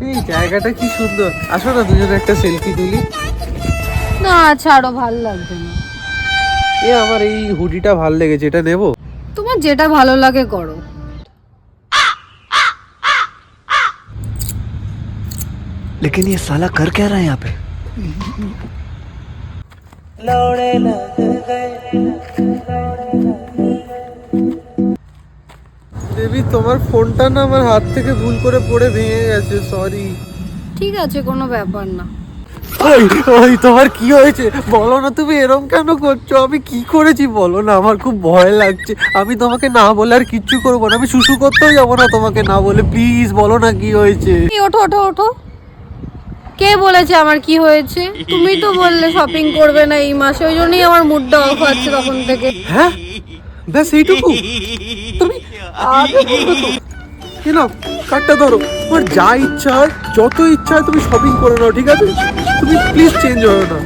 এই জায়গাটা কি সুন্দর, আসো না দুজনে একটা সেলফি তুলি। না ছাড়ো, ভাল লাগছে না। আমার এই হুডিটা ভাল লেগেছে, এটা নেবো। তোমার যেটা ভালো লাগে করো। लेकिन ये साला कर क्या रहा है यहाँ पे? দেবী, তোমার ফোনটা না আমার হাত থেকে ভুল করে পড়ে ভেঙে গেছে, সরি। ঠিক আছে, কোনো ব্যাপার না। ওই ওই তোমার কি হয়েছে বলো না, তুমি এরকম কেন করছো? আমি কি করেছি বলো না, আমার খুব ভয় লাগছে। আমি তোমাকে না বলে আর কিচ্ছু করবো না, আমি শুশু করতেও যাবো না তোমাকে না বলে। প্লিজ বলো না কি হয়েছে। এই ওঠো ওঠো ওঠো। কে বলেছে আমার কি হয়েছে? তুমি তো বললে শপিং করবে না এই মাসে, ওই জন্যই আমার মুডটা অফ আছে তখন থেকে। হ্যাঁ, ব্যাস এইটুকু? তুমি আগে বলবে তো। কি নাও, কার্ডটা ধরো, তোমার যা ইচ্ছা হয়, যত ইচ্ছা হয় তুমি শপিং করে নাও, ঠিক আছে? তুমি প্লিজ চেঞ্জ হও না।